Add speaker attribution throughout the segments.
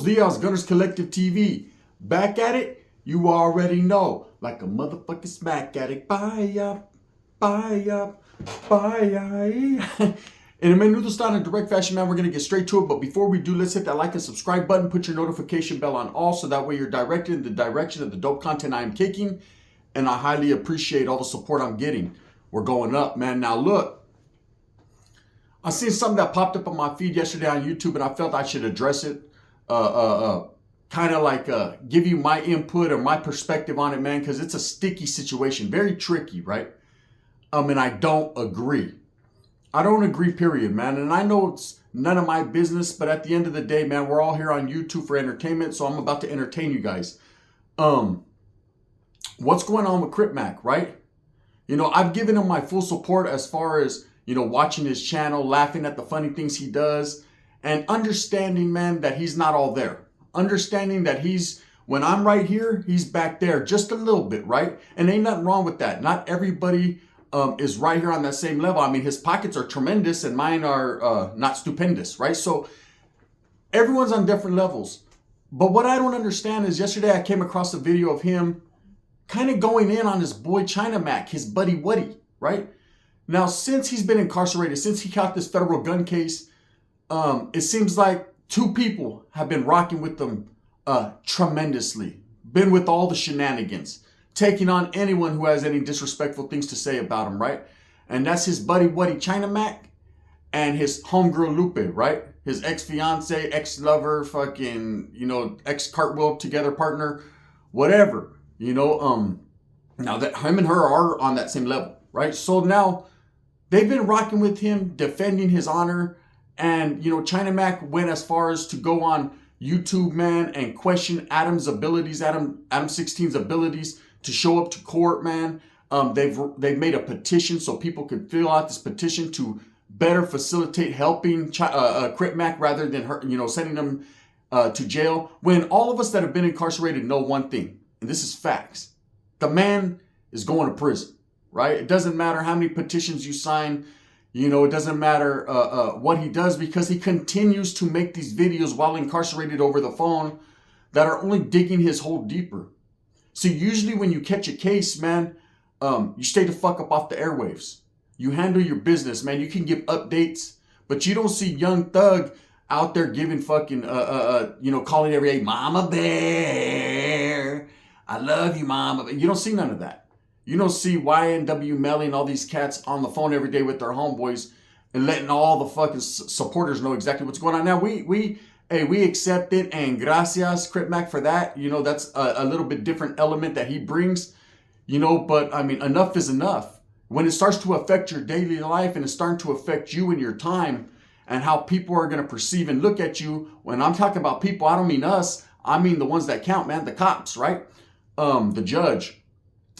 Speaker 1: Diaz, Gunners Collective TV. Back at it? You already know. Like a motherfucking smack addict. Bye up, bye up, bye. In a menudo style in direct fashion, man, we're going to get straight to it. But before we do, let's hit that like and subscribe button. Put your notification bell on all so that way you're directed in the direction of the dope content I am kicking. And I highly appreciate all the support I'm getting. We're going up, man. Now look, I seen something that popped up on my feed yesterday on YouTube, and I felt I should address it. Kind of like give you my input or my perspective on it, man, because it's a sticky situation, very tricky, right? And I don't agree. I don't agree, period, man. And I know it's none of my business, but at the end of the day, man, we're all here on YouTube for entertainment, so I'm about to entertain you guys. What's going on with Crip Mac, right? You know, I've given him my full support as far as, you know, watching his channel, laughing at the funny things he does, and understanding, man, that he's not all there. Understanding that when I'm right here, he's back there just a little bit, right? And ain't nothing wrong with that. Not everybody is right here on that same level. I mean, his pockets are tremendous and mine are not stupendous, right? So everyone's on different levels. But what I don't understand is yesterday I came across a video of him kind of going in on his boy China Mac, his buddy Woody, right? Now, since he's been incarcerated, since he caught this federal gun case, it seems like two people have been rocking with them tremendously. Been with all the shenanigans. Taking on anyone who has any disrespectful things to say about him, right? And that's his buddy Woody China Mac and his homegirl Lupe, right? His ex-fiance, ex-lover, fucking, you know, ex-cartwheel together partner, whatever. You know, now that him and her are on that same level, right? So now they've been rocking with him, defending his honor. And, you know, China Mac went as far as to go on YouTube, man, and question Adam's abilities, Adam 16's abilities to show up to court, man. They've made a petition so people could fill out this petition to better facilitate helping Crip Mac rather than her, you know, sending them to jail. When all of us that have been incarcerated know one thing, and this is facts: the man is going to prison, right? It doesn't matter how many petitions you sign. You know, it doesn't matter what he does, because he continues to make these videos while incarcerated over the phone that are only digging his hole deeper. So usually when you catch a case, man, you stay the fuck up off the airwaves. You handle your business, man. You can give updates, but you don't see Young Thug out there giving fucking, you know, calling every day, Mama Bear, I love you, Mama Bear. You don't see none of that. You don't see YNW Melly and all these cats on the phone every day with their homeboys and letting all the fucking supporters know exactly what's going on. Now, we accept it, and gracias, Crip Mac, for that. You know, that's a little bit different element that he brings, you know, but I mean, enough is enough. When it starts to affect your daily life and it's starting to affect you and your time and how people are going to perceive and look at you, when I'm talking about people, I don't mean us. I mean the ones that count, man, the cops, right? The judge.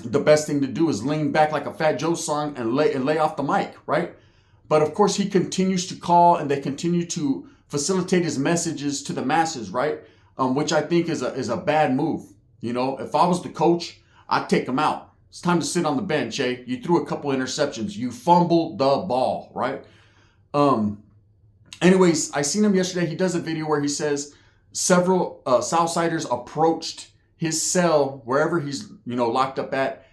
Speaker 1: The best thing to do is lean back like a Fat Joe song and lay off the mic, right? But of course, he continues to call, and they continue to facilitate his messages to the masses, right? Which I think is a bad move. You know, if I was the coach, I'd take him out. It's time to sit on the bench, eh? You threw a couple interceptions. You fumbled the ball, right? Anyways, I seen him yesterday. He does a video where he says several Southsiders approached his cell, wherever he's, you know, locked up at,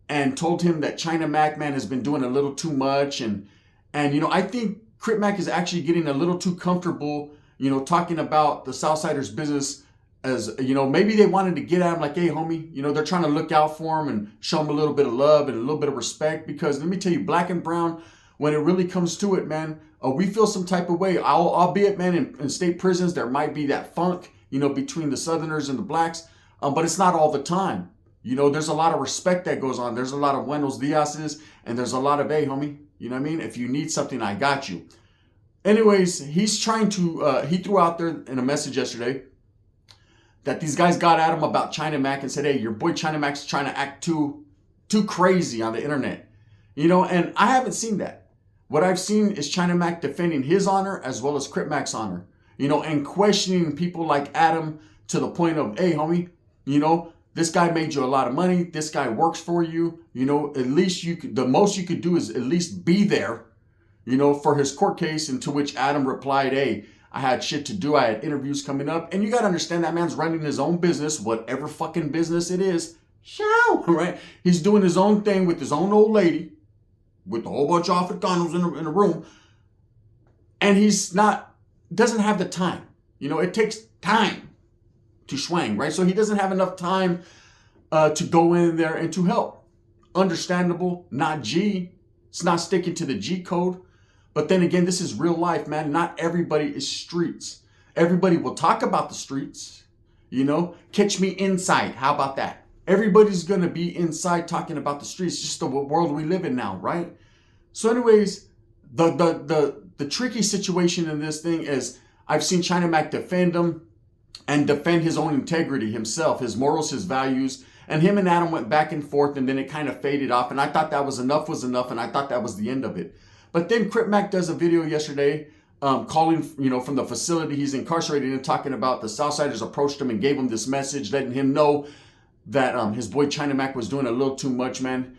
Speaker 1: and told him that China Mac, man, has been doing a little too much. And you know, I think Crip Mac is actually getting a little too comfortable, you know, talking about the Southsiders business as, you know, maybe they wanted to get at him like, hey, homie, you know, they're trying to look out for him and show him a little bit of love and a little bit of respect. Because let me tell you, black and brown, when it really comes to it, man, we feel some type of way. Albeit, man, in state prisons, there might be that funk, you know, between the Southerners and the blacks. But it's not all the time. You know, there's a lot of respect that goes on. There's a lot of buenos diases, and there's a lot of, hey, homie, you know what I mean? If you need something, I got you. Anyways, he's trying to, he threw out there in a message yesterday that these guys got at him about China Mac and said, hey, your boy China Mac's trying to act too crazy on the internet. You know, and I haven't seen that. What I've seen is China Mac defending his honor as well as Crip Mac's honor, you know, and questioning people like Adam to the point of, hey, homie, you know, this guy made you a lot of money. This guy works for you. You know, at least the most you could do is at least be there, you know, for his court case. And to which Adam replied, hey, I had shit to do. I had interviews coming up. And you got to understand that man's running his own business, whatever fucking business it is. Right? He's doing his own thing with his own old lady, with a whole bunch of Africanos in a room. And doesn't have the time. It takes time to swang, right? So he doesn't have enough time to go in there and to help. Understandable, not G. It's not sticking to the G code. But then again, this is real life, man. Not everybody is streets. Everybody will talk about the streets. Catch me inside. How about that? Everybody's going to be inside talking about the streets. Just the world we live in now, right? So anyways, the tricky situation in this thing is I've seen China Mac defend him and defend his own integrity himself, his morals, his values. And him and Adam went back and forth, and then it kind of faded off. And I thought that was enough, and I thought that was the end of it. But then Crip Mac does a video yesterday calling, from the facility he's incarcerated in, talking about the Southsiders approached him and gave him this message, letting him know that his boy China Mac was doing a little too much, man.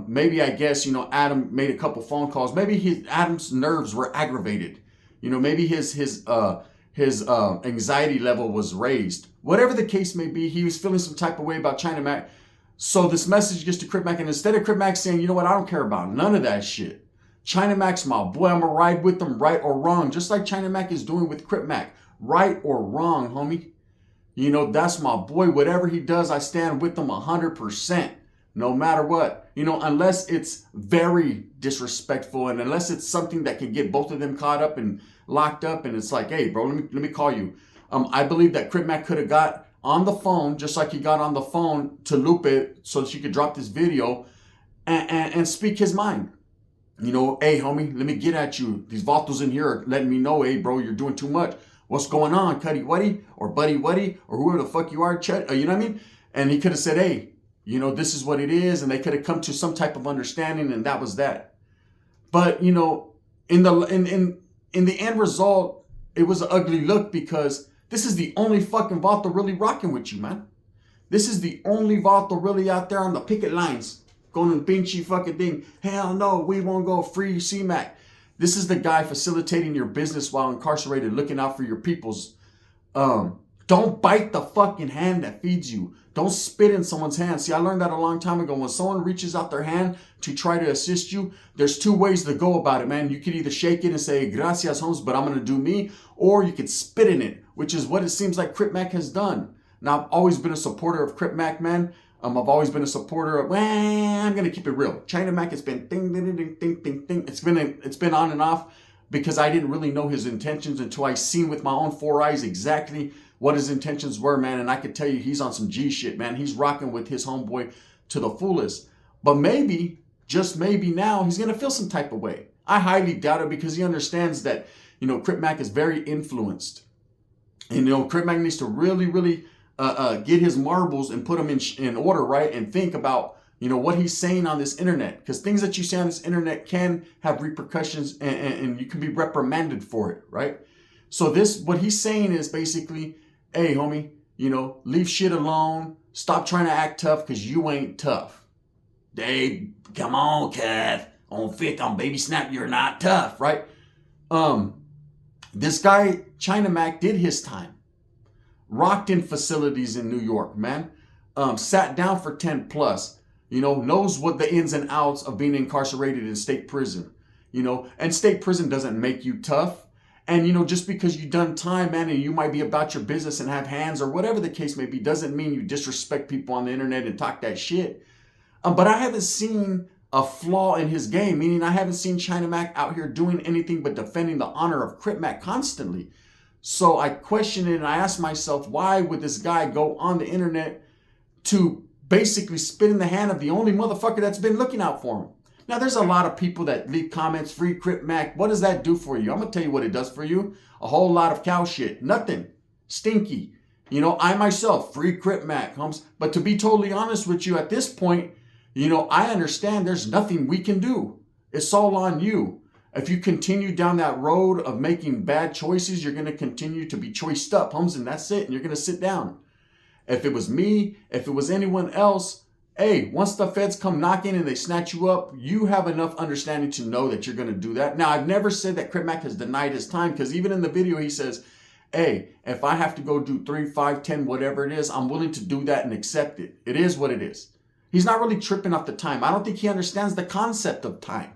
Speaker 1: Maybe, I guess, Adam made a couple phone calls. Maybe Adam's nerves were aggravated. Maybe his anxiety level was raised. Whatever the case may be, he was feeling some type of way about China Mac. So this message gets to Crip Mac, and instead of Crip Mac saying, you know what, I don't care about none of that shit. China Mac's my boy. I'm going to ride with him, right or wrong. Just like China Mac is doing with Crip Mac. Right or wrong, homie. That's my boy. Whatever he does, I stand with him 100%. No matter what. Unless it's very disrespectful, and unless it's something that can get both of them caught up and locked up, and it's like, hey, bro, let me call you. I believe that Crip Mac could have got on the phone, just like he got on the phone to Lupe so she could drop this video and speak his mind. Hey, homie, let me get at you. These vatos in here are letting me know, hey, bro, you're doing too much. What's going on, Cuddy Wuddy or Buddy Wuddy or whoever the fuck you are, Chud? You know what I mean? And he could have said, hey, this is what it is. And they could have come to some type of understanding, and that was that. But, in the end result, it was an ugly look, because this is the only fucking vato really rocking with you, man. This is the only vato really out there on the picket lines going to pinchy fucking thing. Hell no, we won't go free C-Mac. This is the guy facilitating your business while incarcerated, looking out for your peoples. Don't bite the fucking hand that feeds you. Don't spit in someone's hand. See, I learned that a long time ago. When someone reaches out their hand to try to assist you, there's two ways to go about it, man. You could either shake it and say, gracias, Holmes, but I'm going to do me. Or you could spit in it, which is what it seems like Crip Mac has done. Now, I've always been a supporter of Crip Mac, man. I've always been a supporter of, I'm going to keep it real. China Mac has been ding, ding, ding, ding, ding, ding. It's been on and off, because I didn't really know his intentions until I seen with my own four eyes exactly what his intentions were, man. And I could tell you he's on some G shit, man. He's rocking with his homeboy to the fullest. But maybe, just maybe now, he's going to feel some type of way. I highly doubt it, because he understands that, Crip Mac is very influenced. And, Crip Mac needs to really, really get his marbles and put them in order, right? And think about, what he's saying on this internet. Because things that you say on this internet can have repercussions, and you can be reprimanded for it, right? So what he's saying is basically, hey, homie, leave shit alone. Stop trying to act tough, because you ain't tough. Hey, come on, Kev. On Baby Snap, you're not tough, right? This guy, China Mac, did his time. Rocked in facilities in New York, man. Sat down for 10 plus. Knows what the ins and outs of being incarcerated in state prison. And state prison doesn't make you tough. And, just because you done time, man, and you might be about your business and have hands or whatever the case may be, doesn't mean you disrespect people on the internet and talk that shit. But I haven't seen a flaw in his game, meaning I haven't seen China Mac out here doing anything but defending the honor of Crip Mac constantly. So I question it, and I ask myself, why would this guy go on the internet to basically spit in the hand of the only motherfucker that's been looking out for him? Now, there's a lot of people that leave comments, free Crip Mac. What does that do for you? I'm going to tell you what it does for you. A whole lot of cow shit. Nothing. Stinky. I myself, free Crip Mac, Holmes. But to be totally honest with you, at this point, I understand there's nothing we can do. It's all on you. If you continue down that road of making bad choices, you're going to continue to be choiced up, Holmes, and that's it. And you're going to sit down. If it was me, if it was anyone else, hey, once the feds come knocking and they snatch you up, you have enough understanding to know that you're going to do that. Now, I've never said that Crip Mac has denied his time, because even in the video he says, hey, if I have to go do 3, 5, 10, whatever it is, I'm willing to do that and accept it. It is what it is. He's not really tripping off the time. I don't think he understands the concept of time.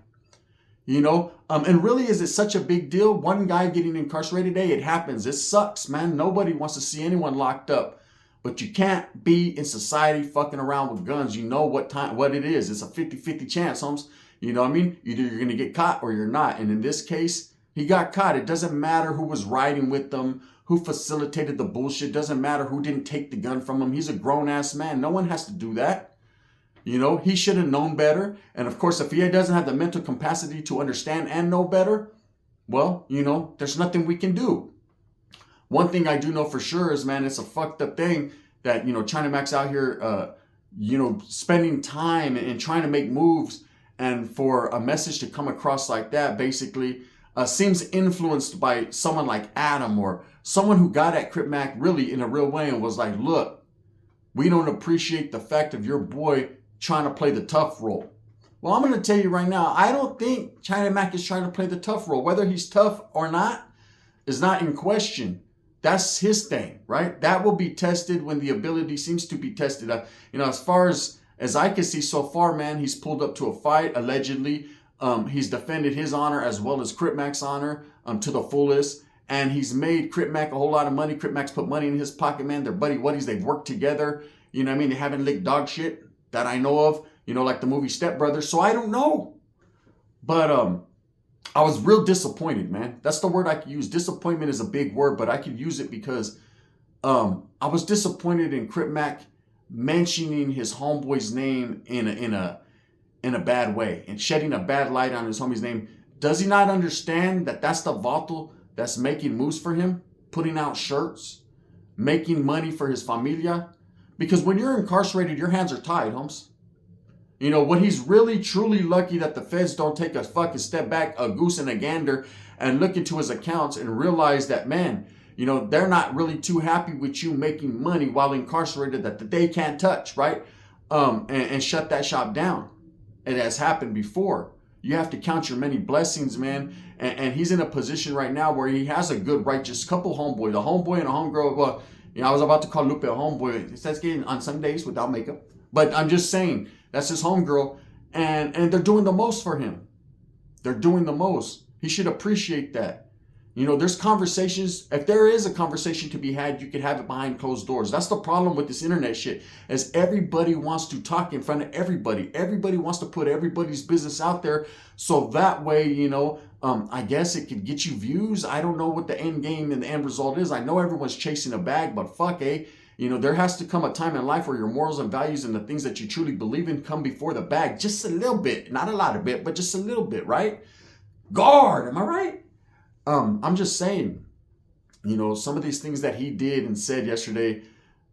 Speaker 1: You know, and really, is it such a big deal? One guy getting incarcerated, hey, it happens. It sucks, man. Nobody wants to see anyone locked up. But you can't be in society fucking around with guns. You know what it is. It's a 50-50 chance, Holmes. You know what I mean? Either you're going to get caught or you're not. And in this case, he got caught. It doesn't matter who was riding with them, who facilitated the bullshit. Doesn't matter who didn't take the gun from him. He's a grown-ass man. No one has to do that. You know, he should have known better. And of course, if he doesn't have the mental capacity to understand and know better, well, you know, there's nothing we can do. One thing I do know for sure is, man, it's a fucked up thing that, you know, China Mac's out here, you know, spending time and trying to make moves. And for a message to come across like that, basically, seems influenced by someone like Adam, or someone who got at Crip Mac really in a real way and was like, look, we don't appreciate the fact of your boy trying to play the tough role. Well, I'm going to tell you right now, I don't think China Mac is trying to play the tough role. Whether he's tough or not is not in question. That's his thing, right? That will be tested when the ability seems to be tested. You know, as far as I can see so far, man, he's pulled up to a fight, allegedly. He's defended his honor as well as Crip Mac's honor to the fullest. And he's made Crip Mac a whole lot of money. Crip Mac's put money in his pocket, man. They're buddy-waddies. They've worked together. You know what I mean? They haven't licked dog shit that I know of, you know, like the movie Step Brothers. So I don't know. But I was real disappointed, man. That's the word I could use. Disappointment is a big word, but I could use it because I was disappointed in Crip Mac mentioning his homeboy's name in a bad way and shedding a bad light on his homie's name. Does he not understand that that's the vato that's making moves for him, putting out shirts, making money for his familia? Because when you're incarcerated, your hands are tied, Holmes. You know, what he's really, truly lucky that the feds don't take a fucking step back, a goose and a gander, and look into his accounts and realize that, man, you know, they're not really too happy with you making money while incarcerated that they can't touch, right? And shut that shop down. It has happened before. You have to count your many blessings, man. And he's in a position right now where he has a good, righteous couple homeboys, a homeboy and a homegirl. Well, you know, I was about to call Lupe a homeboy. It says getting on Sundays without makeup. But I'm just saying, that's his homegirl. And they're doing the most for him. They're doing the most. He should appreciate that. You know, there's conversations. If there is a conversation to be had, you could have it behind closed doors. That's the problem with this internet shit, is everybody wants to talk in front of everybody. Everybody wants to put everybody's business out there. So that way, you know, I guess it could get you views. I don't know what the end game and the end result is. I know everyone's chasing a bag, but fuck, you know, there has to come a time in life where your morals and values and the things that you truly believe in come before the bag. Just a little bit, not a lot of bit, but just a little bit, right? Guard, am I right? I'm just saying, you know, some of these things that he did and said yesterday,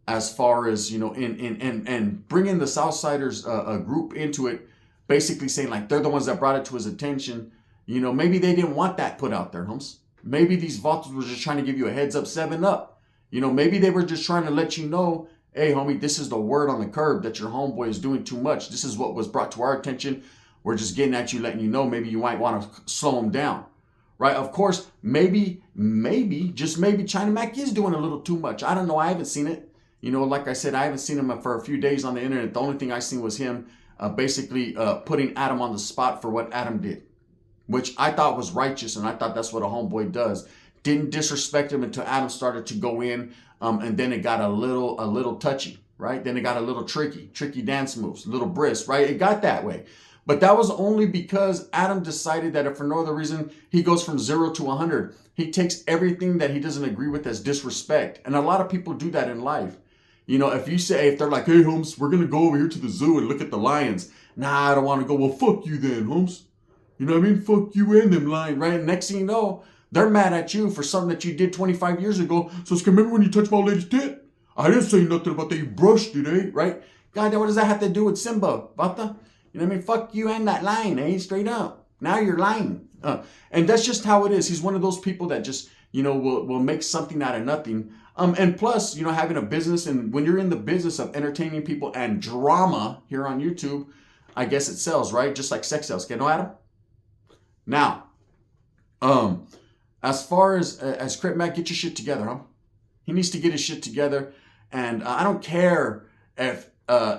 Speaker 1: as far as, you know, and bringing the Southsiders group into it, basically saying like they're the ones that brought it to his attention. You know, maybe they didn't want that put out there, Holmes. Maybe these vatos were just trying to give you a heads up, 7-Up. You know, maybe they were just trying to let you know, hey, homie, this is the word on the curb that your homeboy is doing too much. This is what was brought to our attention. We're just getting at you, letting you know maybe you might want to slow him down. Right? Of course, maybe, just maybe China Mac is doing a little too much. I don't know. I haven't seen it. You know, like I said, I haven't seen him for a few days on the internet. The only thing I seen was him basically putting Adam on the spot for what Adam did, which I thought was righteous, and I thought that's what a homeboy does. Didn't disrespect him until Adam started to go in, and then it got a little touchy, right? Then it got a little tricky dance moves, a little brisk, right? It got that way. But that was only because Adam decided that if for no other reason, he goes from 0 to 100. He takes everything that he doesn't agree with as disrespect. And a lot of people do that in life. You know, if they're like, hey, Holmes, we're going to go over here to the zoo and look at the lions. Nah, I don't want to go. Well, fuck you then, Holmes. You know what I mean? Fuck you and them lions, right? Next thing you know, they're mad at you for something that you did 25 years ago. So it's, remember when you touched my old lady's tit? I didn't say nothing about that. You brushed it, eh? Right? God, what does that have to do with Simba, Bata? You know what I mean? Fuck you and that lion, eh? Straight up. Now you're lying. And that's just how it is. He's one of those people that just, you know, will make something out of nothing. And plus, you know, having a business, and when you're in the business of entertaining people and drama here on YouTube, I guess it sells, right? Just like sex sells. ¿Que no, Adam? Now, as far as Crip Mac, get your shit together, huh? He needs to get his shit together, and I don't care if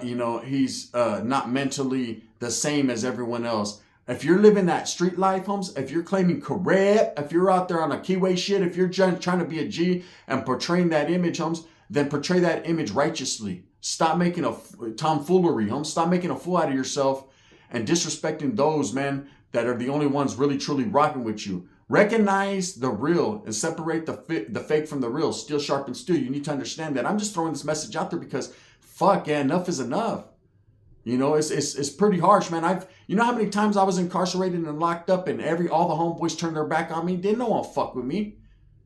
Speaker 1: you know, he's not mentally the same as everyone else. If you're living that street life, Holmes, if you're claiming Crip, if you're out there on a keyway shit, if you're trying to be a G and portraying that image, Holmes, then portray that image righteously. Stop making a tomfoolery, Holmes. Stop making a fool out of yourself and disrespecting those, man, that are the only ones really truly rocking with you. Recognize the real and separate the fake from the real. Steel sharpens steel. You need to understand that. I'm just throwing this message out there because fuck, yeah, enough is enough. You know, it's pretty harsh, man. You know how many times I was incarcerated and locked up and all the homeboys turned their back on me? Didn't no one fuck with me.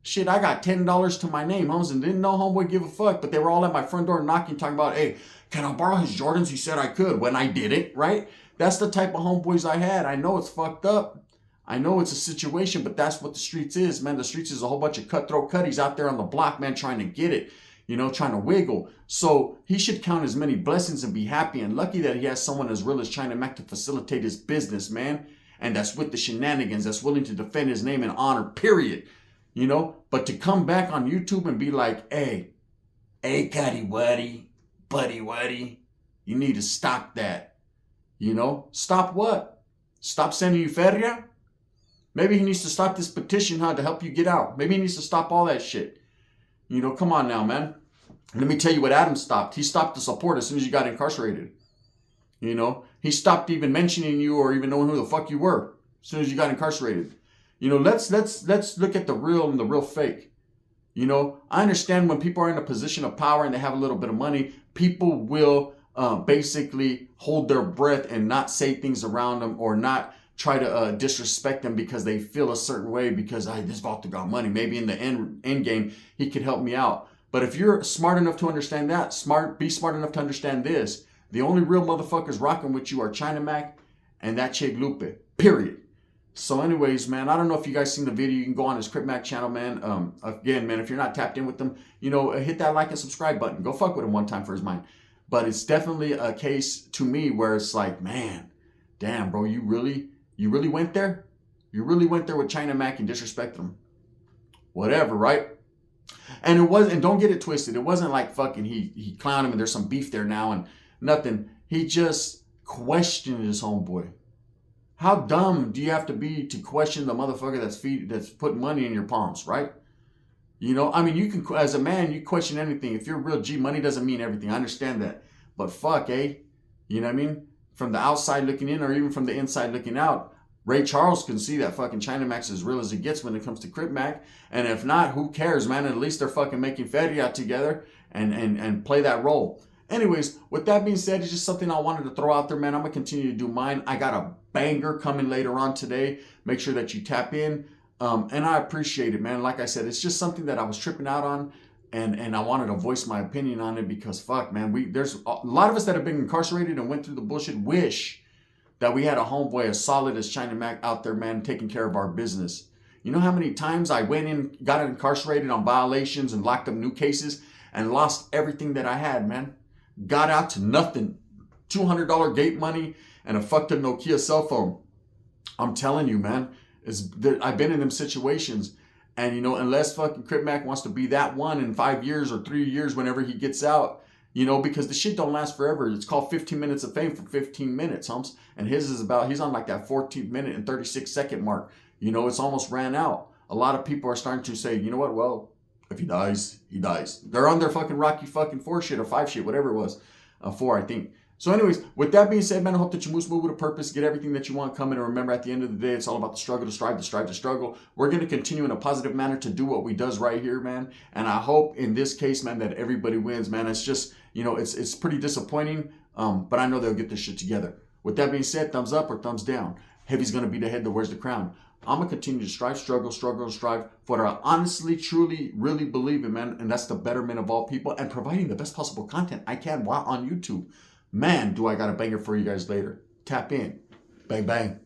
Speaker 1: Shit, I got $10 to my name, homes, and didn't no homeboy give a fuck, but they were all at my front door knocking, talking about, hey, can I borrow his Jordans? He said I could when I did it, right? That's the type of homeboys I had. I know it's fucked up. I know it's a situation, but that's what the streets is, man. The streets is a whole bunch of cutthroat cutties out there on the block, man, trying to get it. You know, trying to wiggle. So he should count as many blessings and be happy and lucky that he has someone as real as China Mac to facilitate his business, man. And that's with the shenanigans, that's willing to defend his name and honor, period. You know, but to come back on YouTube and be like, hey, Cuddy Wuddy, Buddy Wuddy, you need to stop that. You know, stop what? Stop sending you feria? Maybe he needs to stop this petition, huh, to help you get out. Maybe he needs to stop all that shit. You know, come on now, man. Let me tell you what Adam stopped. He stopped the support as soon as you got incarcerated. You know, he stopped even mentioning you or even knowing who the fuck you were as soon as you got incarcerated. You know, let's look at the real and the real fake. You know, I understand when people are in a position of power and they have a little bit of money, people will basically hold their breath and not say things around them or not try to disrespect them because they feel a certain way because this Valter got money. Maybe in the end game, he could help me out. But if you're smart enough to understand that, be smart enough to understand this. The only real motherfuckers rocking with you are China Mac and that chick Lupe, period. So anyways, man, I don't know if you guys seen the video. You can go on his Crip Mac channel, man. Again, man, if you're not tapped in with them, you know, hit that like and subscribe button. Go fuck with him one time for his mind. But it's definitely a case to me where it's like, man, damn, bro, you really went there? You really went there with China Mac and disrespected him. Whatever, right? And don't get it twisted. It wasn't like fucking he clowned him and there's some beef there now and nothing. He just questioned his homeboy. How dumb do you have to be to question the motherfucker that's putting money in your palms, right? You know, I mean, you can, as a man, you question anything. If you're a real G, money doesn't mean everything. I understand that. But fuck, eh? You know what I mean? From the outside looking in or even from the inside looking out, Ray Charles can see that fucking China Mac's as real as it gets when it comes to Crip Mac. And if not, who cares, man? At least they're fucking making feria together and play that role. Anyways, with that being said, it's just something I wanted to throw out there, man. I'm going to continue to do mine. I got a banger coming later on today. Make sure that you tap in. And I appreciate it, man. Like I said, it's just something that I was tripping out on. And I wanted to voice my opinion on it because, fuck, man, there's a lot of us that have been incarcerated and went through the bullshit wish that we had a homeboy as solid as China Mac out there, man, taking care of our business. You know how many times I went in, got incarcerated on violations and locked up new cases and lost everything that I had, man. Got out to nothing. $200 gate money and a fucked up Nokia cell phone. I'm telling you, man, I've been in them situations. And, you know, unless fucking Crip Mac wants to be that one in 5 years or 3 years whenever he gets out, you know, because the shit don't last forever. It's called 15 minutes of fame for 15 minutes, Humps. And his is he's on like that 14th minute and 36-second mark. You know, it's almost ran out. A lot of people are starting to say, you know what, well, if he dies, he dies. They're on their fucking Rocky fucking 4 shit or 5 shit, whatever it was. 4, I think. So anyways, with that being said, man, I hope that you move with a purpose, get everything that you want coming, and remember at the end of the day, it's all about the struggle, to strive, to strive, to struggle. We're going to continue in a positive manner to do what we does right here, man. And I hope in this case, man, that everybody wins, man. It's just, you know, it's pretty disappointing, but I know they'll get this shit together. With that being said, thumbs up or thumbs down. Heavy's going to be the head that wears the crown. I'm going to continue to strive, struggle, and strive for what I honestly, truly, really believe in, man. And that's the betterment of all people and providing the best possible content I can while on YouTube. Man, do I got a banger for you guys later. Tap in. Bang, bang.